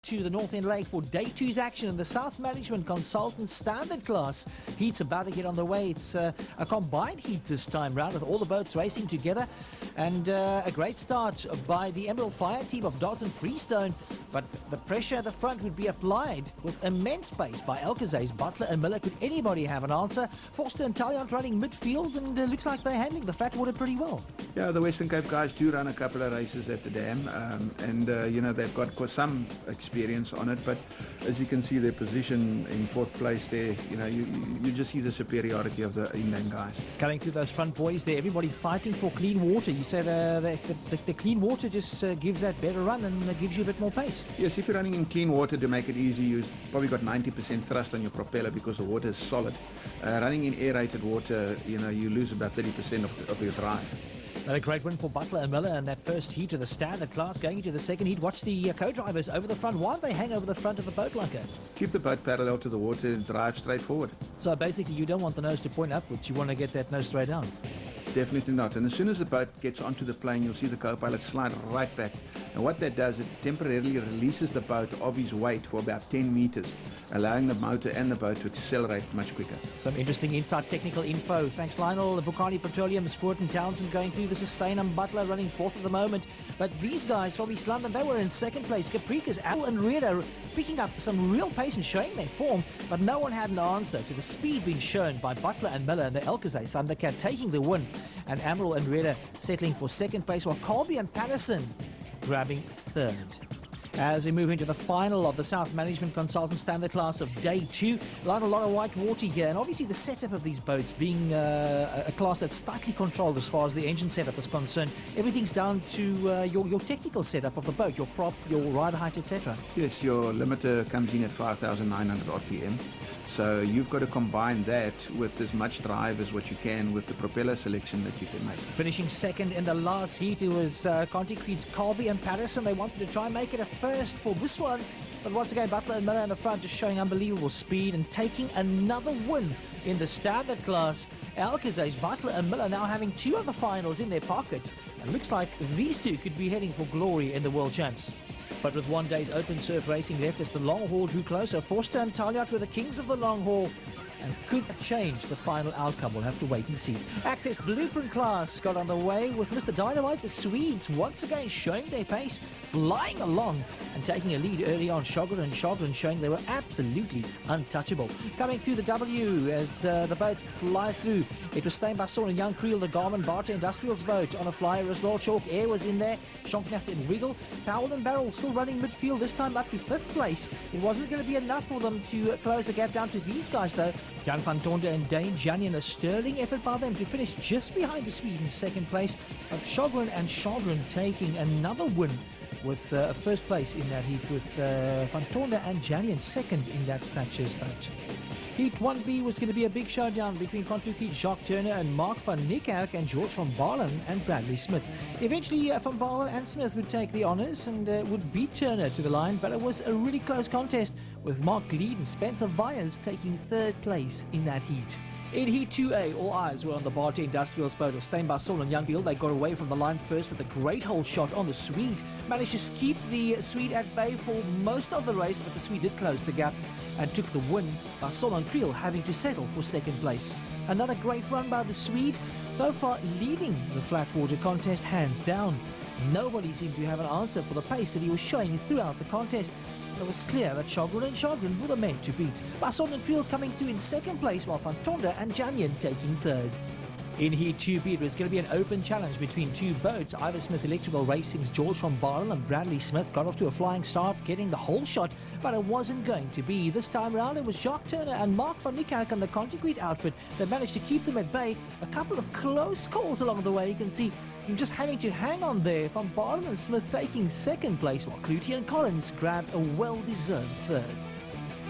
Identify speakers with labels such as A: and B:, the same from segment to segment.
A: to the North End Lake for Day 2's action in the South Management Consultant Standard Class. Heat's about to get on the way. It's a combined heat this time round with all the boats racing together. And a great start by the Emerald Fire team of Dodds and Freestone. But the pressure at the front would be applied with immense pace by Alcazar's Butler and Miller. Could anybody have an answer? Forster and Talliant running midfield, and looks like they're handling the Flatwater pretty well.
B: Yeah, the Western Cape guys do run a couple of races at the dam, and you know, they've got some experience on it, but as you can see, their position in fourth place there, you know, you just see the superiority of the inland guys.
A: Coming through those front boys there, everybody fighting for clean water. You said the clean water just gives that better run and gives you a bit more pace.
B: Yes, if you're running in clean water, to make it easy, you've probably got 90% thrust on your propeller because the water is solid. Running in aerated water, you know, you lose about 30% of your drive.
A: A great win for Butler and Miller in that first heat of the standard class. Going into the second heat, watch the co-drivers over the front. Why don't they hang over the front of the boat like that?
B: Keep the boat parallel to the water and drive straight forward.
A: So basically you don't want the nose to point upwards, you want to get that nose straight down.
B: Definitely not. And as soon as the boat gets onto the plane, you'll see the co-pilot slide right back. And what that does, it temporarily releases the boat of his weight for about 10 meters, allowing the motor and the boat to accelerate much quicker.
A: Some interesting inside technical info. Thanks, Lionel. Bucani Petroleum's Ford and Townsend going through the sustain, and Butler running fourth at the moment. But these guys from East London, they were in second place. Caprica's Al and Reda picking up some real pace and showing their form, but no one had an answer to the speed being shown by Butler and Miller and the Alcazar Thundercat taking the win. And Amaral and Reda settling for second place, while Colby and Patterson grabbing third. As we move into the final of the South Management Consultant Standard Class of Day 2, a lot of white water here, and obviously the setup of these boats being a class that's tightly controlled as far as the engine setup is concerned. Everything's down to your technical setup of the boat, your prop, your rider height, etc.
B: Yes, your limiter comes in at 5,900 RPM. So you've got to combine that with as much drive as what you can with the propeller selection that you can make.
A: Finishing second in the last heat, it was Conti Creed's Colby and Patterson. They wanted to try and make it a first for this one. But once again, Butler and Miller in the front just showing unbelievable speed and taking another win in the standard class. Alcazar's Butler and Miller now having two of the finals in their pocket. And looks like these two could be heading for glory in the World Champs. But with one day's open surf racing left as the long haul drew closer, Forster and Talliant were the kings of the long haul. And could change the final outcome? We'll have to wait and see. Access Blueprint class got on the way with Mr. Dynamite. The Swedes once again showing their pace, flying along and taking a lead early on. Shogren showing they were absolutely untouchable. Coming through the W as the boat fly through. It was Steinbasson and Young Creel, the Garmin Barter Industrials boat on a flyer as well. Chalk Air was in there. Shonknacht and Wiggle. Powell and Barrel still running midfield, this time up to fifth place. It wasn't going to be enough for them to close the gap down to these guys though. Jan van Tonder and Dane Janian, a sterling effort by them to finish just behind the Swede in second place. But Shogren and Shogren taking another win with first place in that heat, with Van Tonder and Janian second in that Thatcher's boat. Heat 1B was going to be a big showdown between Contuki, Jacques Turner and Mark van Niekerk and George van Baarlen and Bradley Smith. Eventually van Baarlen and Smith would take the honours and would beat Turner to the line, but it was a really close contest with Mark Lead and Spencer Vyers taking third place in that heat. In Heat 2A, all eyes were on the Barter Industrials boat of Steinbasson and Youngfield. They got away from the line first with a great hole shot on the Swede. Managed to keep the Swede at bay for most of the race, but the Swede did close the gap and took the win, by Solon Creel having to settle for second place. Another great run by the Swede, so far leading the Flatwater contest hands down. Nobody seemed to have an answer for the pace that he was showing throughout the contest. It was clear that Shogren and Shogren were the men to beat. Basson and Creel coming through in second place, while Van Tonder and Janian taking third. In Heat 2B, it was going to be an open challenge between two boats. Ivor Smith Electrical Racing's George van Baarlen and Bradley Smith got off to a flying start, getting the whole shot, but it wasn't going to be. This time around, it was Jacques Turner and Mark van Niekerk and the Conticrete outfit that managed to keep them at bay. A couple of close calls along the way. You can see him just having to hang on there. Van Baarlen and Smith taking second place, while Cloutier and Collins grabbed a well-deserved third.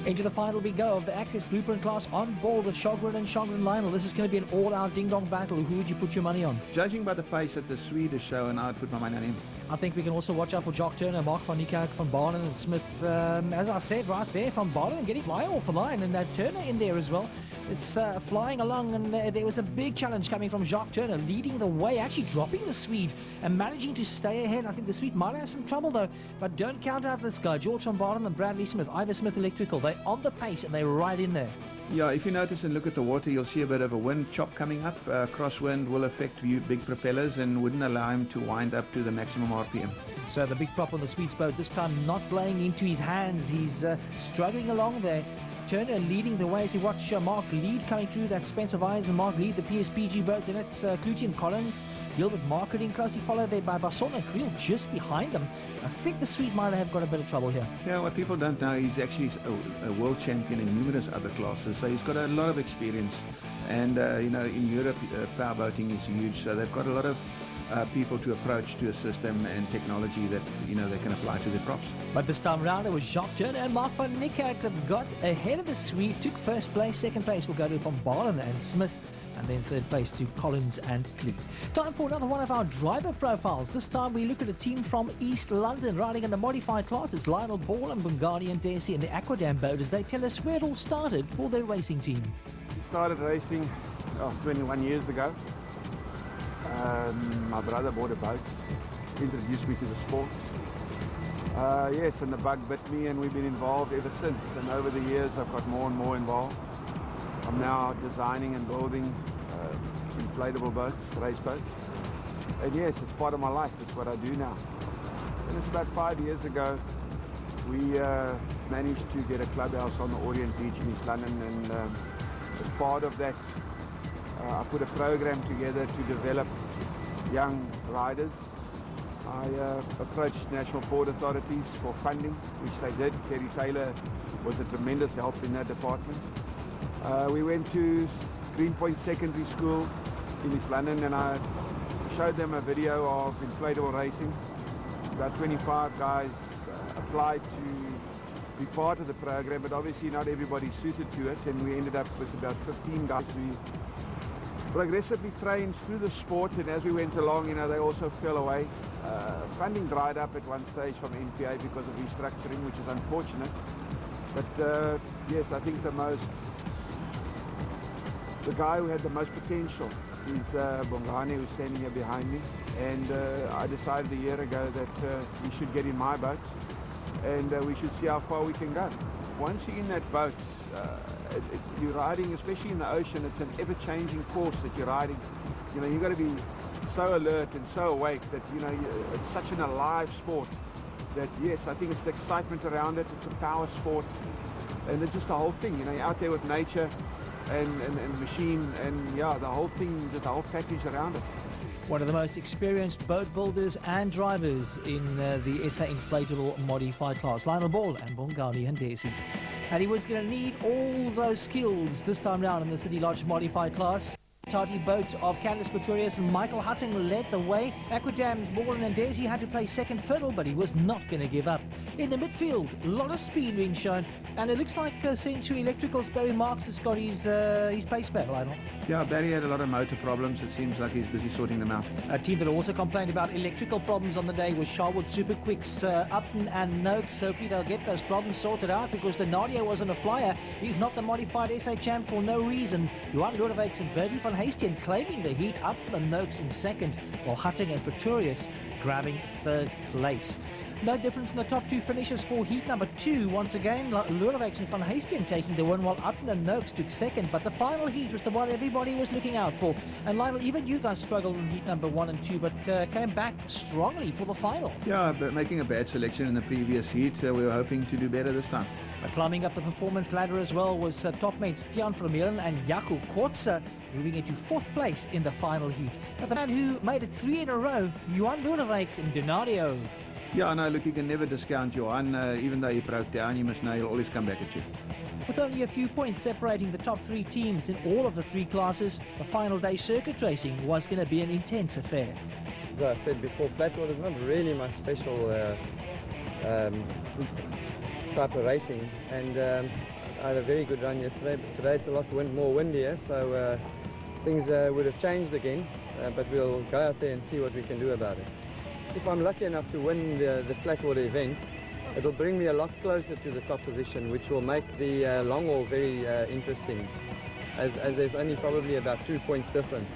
A: Into the final we go of the Access Blueprint class, on board with Shogren and Shogren Lionel. This is going to be an all-out ding-dong battle. Who would you put your money on?
B: Judging by the pace that the Swede is showing, I'd put my money on him.
A: I think we can also watch out for Jock Turner, Mark van Niekerk van Barnen and Smith. As I said right there, van Barnen getting flying off the line, and Turner in there as well. It's flying along, and there was a big challenge coming from Jock Turner, leading the way, actually dropping the Swede and managing to stay ahead. I think the Swede might have some trouble though, but don't count out this guy, George van Barnen and Bradley Smith, Ivor Smith Electrical. They're on the pace and they're right in there.
B: Yeah, if you notice and look at the water, you'll see a bit of a wind chop coming up. Crosswind will affect big propellers and wouldn't allow him to wind up to the maximum RPM.
A: So the big prop on the Swede's boat this time not playing into his hands. He's struggling along there. Turner leading the way as you watch Mark lead coming through. That Spencer Vyers and Mark lead the PSPG boat. Then it's Clutie and Collins. Gilbert Marketing closely followed there by Basson and Creel just behind them. I think the Swede might have got a bit of trouble here.
B: Yeah, what people don't know, he's actually a world champion in numerous other classes, so he's got a lot of experience. And you know, in Europe, powerboating is huge, so they've got a lot of people to approach to assist them, and technology that they can apply to their props.
A: But this time round it was Jock Turner and Mark van Niekerk that got ahead of the Swede, took first place. Second place will go to Van Barlen and Smith, and then third place to Collins and Cleet. Time for another one of our driver profiles. This time we look at a team from East London riding in the modified class. It's Lionel Ball and Bungani and Desi in the Aquadam boat as they tell us where it all started for their racing team.
C: We started racing 21 years ago. My brother bought a boat, introduced me to the sport. Yes, and the bug bit me, and we've been involved ever since. And over the years I've got more and more involved. I'm now designing and building inflatable boats, race boats. And yes, it's part of my life. It's what I do now. And it's about 5 years ago we managed to get a clubhouse on the Orient Beach in East London, and as part of that I put a program together to develop young riders. I approached National Port Authorities for funding, which they did. Terry Taylor was a tremendous help in that department. We went to Greenpoint Secondary School in East London, and I showed them a video of inflatable racing. About 25 guys applied to be part of the program, but obviously not everybody suited to it, and we ended up with about 15 guys. We progressively trained through the sport, and as we went along, they also fell away. Funding dried up at one stage from NPA because of restructuring, which is unfortunate. But yes, I think the guy who had the most potential is Bongani, who's standing here behind me. And I decided a year ago that he should get in my boat, and we should see how far we can go. Once you're in that boat, you're riding, especially in the ocean, it's an ever-changing course that you're riding. You've got to be so alert and so awake that, it's such an alive sport that, yes, I think it's the excitement around it. It's a power sport, and it's just the whole thing. You're out there with nature and machine, and yeah, the whole thing, just the whole package around it.
A: One of the most experienced boat builders and drivers in the SA Inflatable Modified class, Lionel Ball and Bongani and Desi. And he was going to need all those skills this time round in the City Lodge Modified class. Tati boat of Candice Pretorius and Michael Hutting led the way. Aquadam's Ball and Desi had to play second fiddle, but he was not going to give up. In the midfield, a lot of speed being shown, and it looks like Century Electrical's Barry Marks has got his pace back, Lionel.
B: Yeah, Barry had a lot of motor problems. It seems like he's busy sorting them out.
A: A team that also complained about electrical problems on the day was Sharwood Super Quicks, Upton and Noakes. Hopefully they'll get those problems sorted out, because the Nadia wasn't a flyer. He's not the modified SA champ for no reason. Johan Lodewijks and Bertie van Heestien claiming the heat, Upton and Noakes in second, while Hutting and Pretorius grabbing third place. No difference in the top two finishes for heat number 2. Once again, Lodewijks and Van Heestien taking the win, while Upton and Noakes took second. But the final heat was the one everybody was looking out for. And Lionel, even you guys struggled in heat number 1 and 2, but came back strongly for the final.
B: Yeah, but making a bad selection in the previous heat, we were hoping to do better this time.
A: But climbing up the performance ladder as well was top mates Tiaan Vermeulen and Jaco Kotze, moving into 4th place in the final heat. But the man who made it 3 in a row, Johan Lodewijks and Donadio.
B: Yeah, no, look, you can never discount Johan. Even though he broke down, you must know he'll always come back at you.
A: With only a few points separating the top 3 teams in all of the 3 classes, the final day circuit racing was going to be an intense affair.
D: As I said before, Flatwater is not really my special type of racing, and I had a very good run yesterday, but today it's a lot more windier, so things would have changed again, but we'll go out there and see what we can do about it. If I'm lucky enough to win the Flatwater event, it'll bring me a lot closer to the top position, which will make the long haul very interesting, as there's only probably about 2 points difference.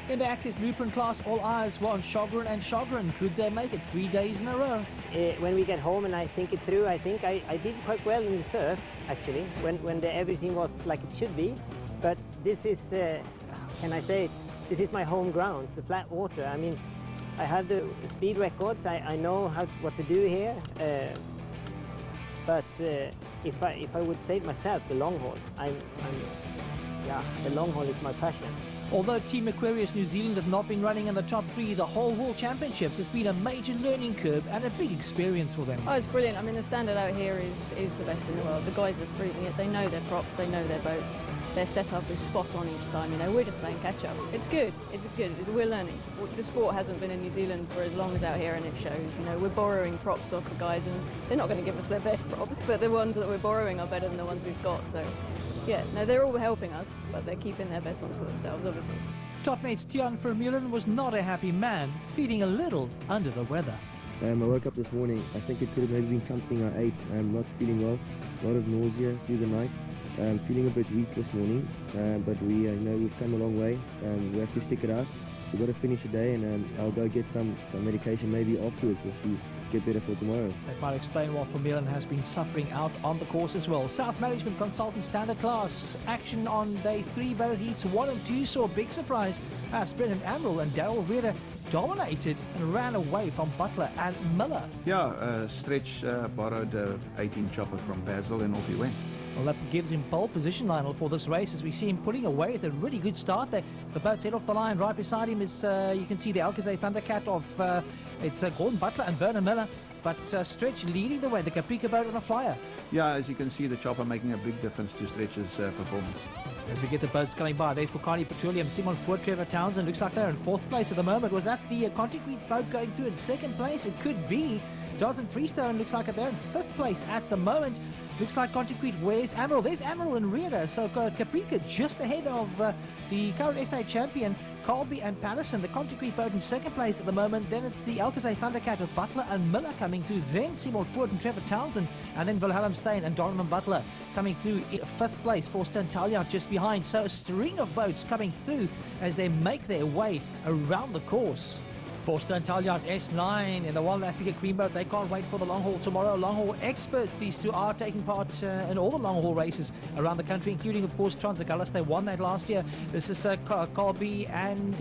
A: In the Access Blueprint class, all eyes were on Sjogren and Sjogren. Could they make it 3 days in a row?
E: When we get home and I think it through, I think I did quite well in the surf, actually, when everything was like it should be. But this is, can I say it, this is my home ground, the flat water. I mean, I have the speed records, I know what to do here. But if I would say it myself, the long haul, yeah, the long haul is my passion.
A: Although Team Aquarius New Zealand have not been running in the top 3, the whole World Championships has been a major learning curve and a big experience for them.
F: Oh, it's brilliant. I mean, the standard out here is the best in the world. The guys are proving it. They know their props, they know their boats. Their setup is spot on each time. You know, we're just playing catch up. It's good. It's good. We're learning. The sport hasn't been in New Zealand for as long as out here, and it shows. You know, we're borrowing props off the guys, and they're not going to give us their best props, but the ones that we're borrowing are better than the ones we've got. So, yeah, no, they're all helping us, but they're keeping their best ones for themselves, obviously.
A: Top mates Tian Vermeulen was not a happy man, feeling a little under the weather.
G: I woke up this morning. I think it could have maybe been something I ate. I'm not feeling well. A lot of nausea through the night. Feeling a bit weak this morning, but we know we've come a long way. We have to stick it out. We've got to finish the day, and I'll go get some medication maybe afterwards. We'll see, get better for tomorrow.
A: That might explain why Vermeulen has been suffering out on the course as well. South Management Consultant Standard Class. Action on day 3, both heats 1 and 2 saw a big surprise as Brendan Amrell and Daryl Reeder dominated and ran away from Butler and Miller.
B: Yeah, Stretch borrowed a 18 chopper from Basil and off he went.
A: Well, that gives him pole position, Lionel, for this race as we see him pulling away with a really good start there. As the boats head off the line, right beside him is, you can see the Alcazar Thundercat of, it's Gordon Butler and Vernon Miller. But Stretch leading the way, the Caprica boat on a flyer.
B: Yeah, as you can see, the chopper making a big difference to Stretch's performance.
A: As we get the boats coming by, there's Kokani Petroleum, Simon Ford, Trevor Townsend. Looks like they're in 4th place at the moment. Was that the Conticrete boat going through in 2nd place? It could be. Dodds and Freestone looks like they're in 5th place at the moment. Looks like Conticrete, where's Amrell? There's Amrell and Reeder. So Caprica just ahead of the current SA champion, Colby and Patterson. The Conticrete boat in 2nd place at the moment. Then it's the Alcazar Thundercat with Butler and Miller coming through. Then Seymour Ford and Trevor Townsend. And then Wilhelm Steyn and Donovan Butler coming through 5th place. Forster and Talia just behind. So a string of boats coming through as they make their way around the course. Forster and Talia S9 in the Wild Africa Cream Boat. They can't wait for the long haul tomorrow. Long haul experts, these two are taking part in all the long haul races around the country, including, of course, Transagullas. They won that last year. This is Colby and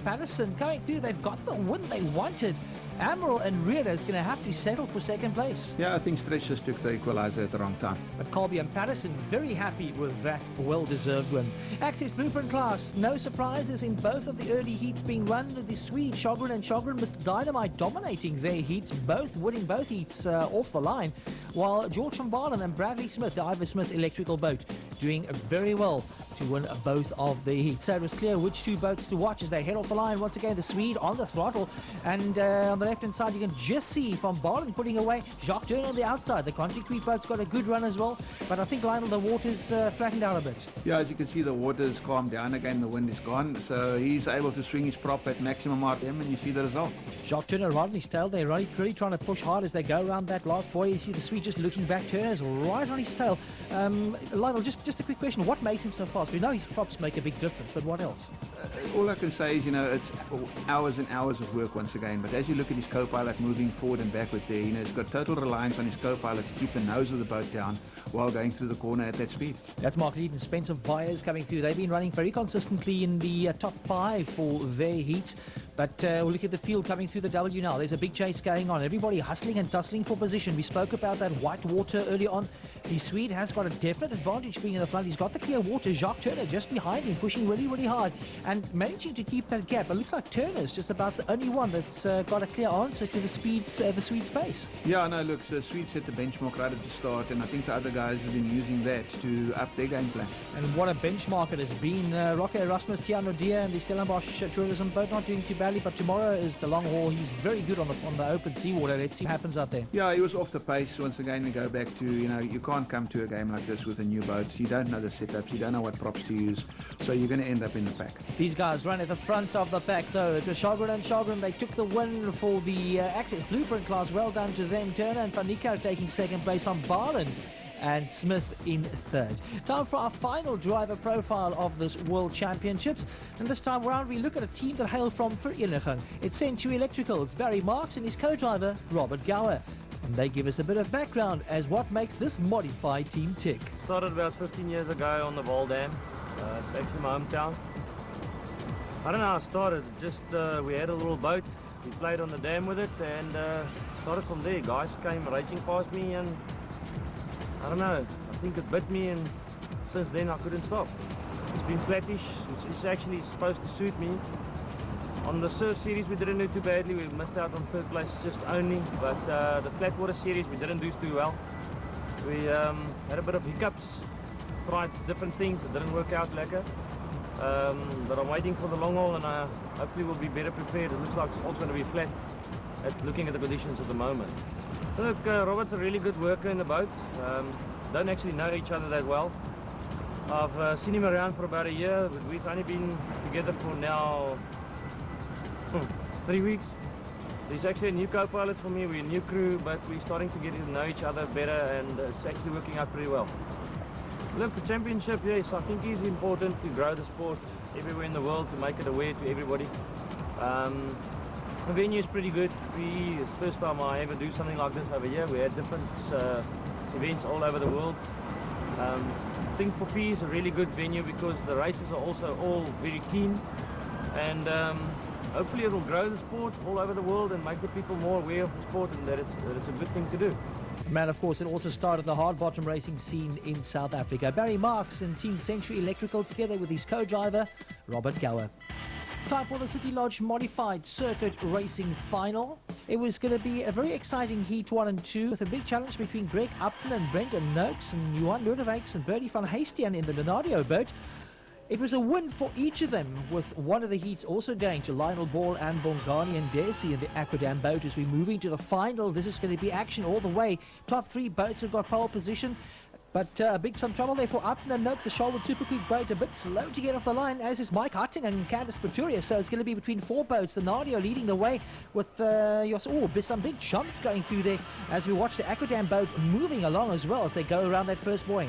A: Patterson coming through. They've got the win they wanted. Amrell and Reeder is going to have to settle for 2nd place.
B: Yeah, I think Stretch just took the equalizer at the wrong time.
A: But Colby and Patterson very happy with that well-deserved win. Access Blueprint class, no surprises in both of the early heats being run. The Swede Sjogren and Sjogren Mr. Dynamite dominating their heats, both winning both heats off the line, while George van Baarden and Bradley Smith, the Ivor Smith electrical boat, doing very well to win both of the heats. So it was clear which 2 boats to watch as they head off the line. Once again, the Swede on the throttle, and on the left-hand side you can just see Van Baarden putting away. Jacques Turner on the outside. The Conticrete boat's got a good run as well, but I think, Lionel, the water's flattened out a bit.
B: Yeah, as you can see, the water's calmed down again, the wind is gone, so he's able to swing his prop at maximum RPM, and you see the result.
A: Jacques Turner right on his tail. They're really trying to push hard as they go around that last buoy. You see the Swede just looking back. Turner's right on his tail. Lionel, just a quick question. What makes him so fast? We know his props make a big difference, but what else?
B: All I can say is, it's hours and hours of work once again, but as you look at his co-pilot moving forward and backwards there, he's got total reliance on his co-pilot to keep the nose of the boat down while going through the corner at that speed. That's
A: Mark Lead and Spencer Vyers coming through. They've been running very consistently in the top 5 for their heats. But we'll look at the field coming through the W now. There's a big chase going on. Everybody hustling and tussling for position. We spoke about that white water early on. The Swede has got a definite advantage being in the front. He's got the clear water. Jacques Turner just behind him, pushing really, really hard and managing to keep that gap. It looks like Turner's just about the only one that's got a clear answer to the Swede's pace.
B: Yeah, no, look, the Swede set the benchmark right at the start, and I think the other guys have been using that to up their game plan.
A: And what a benchmark it has been. Roque Erasmus, Tiano Dia and the Stellenbosch tourism boat not doing too badly, but tomorrow is the long haul. He's very good on the open seawater. Let's see what happens out there.
B: Yeah, he was off the pace once again. We go back to, you can't can't come to a game like this with a new boat. You don't know the setups, you don't know what props to use, so you're going to end up in the pack.
A: These guys run at the front of the pack though. It was Sjogren and Sjogren. They took the win for the Access Blueprint class. Well done to them. Turner and Van Nico taking second place on Barlin and Smith in third. Time for our final driver profile of this World Championships, and this time around we look at a team that hail from Vereniging. It's Century Electrical, it's Barry Marks and his co-driver Robert Gower, and they give us a bit of background as what makes this modified team tick.
H: Started about 15 years ago on the Val Dam. It's actually my hometown. I don't know how it started, just we had a little boat, we played on the dam with it, and started from there. Guys came racing past me and I don't know, I think it bit me, and since then I couldn't stop. It's been flattish, it's actually supposed to suit me. On the surf series we didn't do too badly, we missed out on third place just only, but the Flatwater series we didn't do too well. We had a bit of hiccups, tried different things, it didn't work out lekker. But I'm waiting for the long haul, and hopefully we'll be better prepared. It looks like it's also going to be flat looking at the conditions at the moment. Look, Robert's a really good worker in the boat. Don't actually know each other that well. I've seen him around for about a year, but we've only been together for now 3 weeks. He's actually a new co-pilot for me, we're a new crew, but we're starting to get to know each other better, and it's actually working out pretty well. Look, the championship, yes, I think is important to grow the sport everywhere in the world, to make it aware to everybody. The venue is pretty good. It's the first time I ever do something like this over here. We had different events all over the world. I think for P is a really good venue because the races are also all very keen, and hopefully it will grow the sport all over the world and make the people more aware of the sport, and that it's a good thing to do.
A: Man, of course, it also started the hard bottom racing scene in South Africa. Barry Marks and Team Century Electrical together with his co-driver Robert Gower. Time for the City Lodge Modified Circuit Racing Final. It was going to be a very exciting Heat 1 and 2 with a big challenge between Greg Upton and Brendan Noakes and Johan Lodewijks and Bertie van Heestian in the Donadio boat. It was a win for each of them, with one of the heats also going to Lionel Ball and Bongani and Desi in the Aquadam boat. As we move into the final, this is going to be action all the way. Top three boats have got pole position, but some trouble there for Upton and Noakes. The Sherwood Super Quick boat a bit slow to get off the line, as is Mike Hutting and Candice Pretorius. So it's going to be between four boats. The Nadio leading the way with some big jumps going through there as we watch the Aquadam boat moving along as well as they go around that first buoy.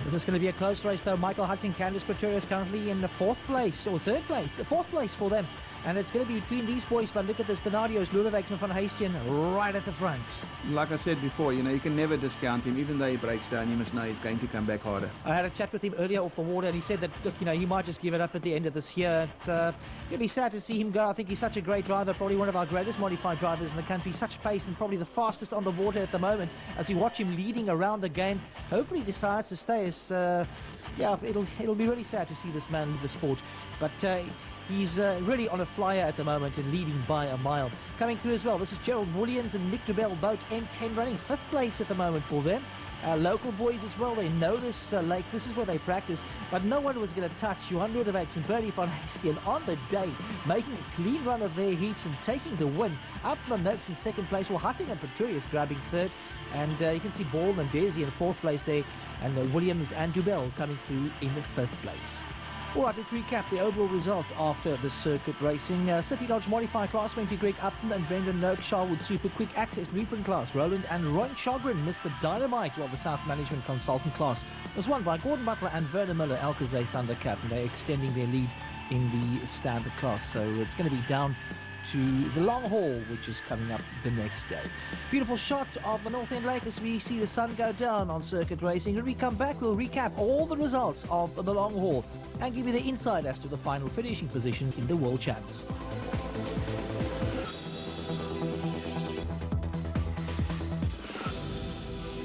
A: This is going to be a close race though. Michael Hutting, Candice Pretorius currently in the fourth place for them. And it's going to be between these boys, but look at this, the Nadios, Lodewijks and Van Heestian right at the front.
B: Like I said before, you can never discount him. Even though he breaks down, you must know he's going to come back harder.
A: I had a chat with him earlier off the water, and he said that, look, he might just give it up at the end of this year. It's going to be sad to see him go. I think he's such a great driver, probably one of our greatest modified drivers in the country. Such pace and probably the fastest on the water at the moment. As we watch him leading around the game, hopefully he decides to stay. It'll be really sad to see this man leave the sport. But he's really on a flyer at the moment and leading by a mile. Coming through as well, this is Gerald Williams and Nick Dubell, boat N10 running 5th place at the moment for them. Local boys as well, they know this lake, this is where they practice, but no one was going to touch Johan Lodewijks and Bertie van Heestian on the day, making a clean run of their heats and taking the win. Up the Noakes in 2nd place, while Hutting and Pretorius grabbing 3rd, and you can see Ball and Desi in 4th place there, and Williams and Dubell coming through in 5th place. All right, let's recap the overall results after the circuit racing. City Lodge Modified class went to Greg Upton and Brendan Noakes. Sherwood Super Quick Access Blueprint class, Roland and Ron Sjogren missed the Dynamite, while the South Management Consultant class was won by Gordon Butler and Werner Miller, Alcazay Thundercat, and they're extending their lead in the standard class. So it's going to be down to the long haul, which is coming up the next day. Beautiful shot of the North End Lake as we see the sun go down on circuit racing. When we come back, we'll recap all the results of the long haul and give you the insight as to the final finishing position in the World Champs.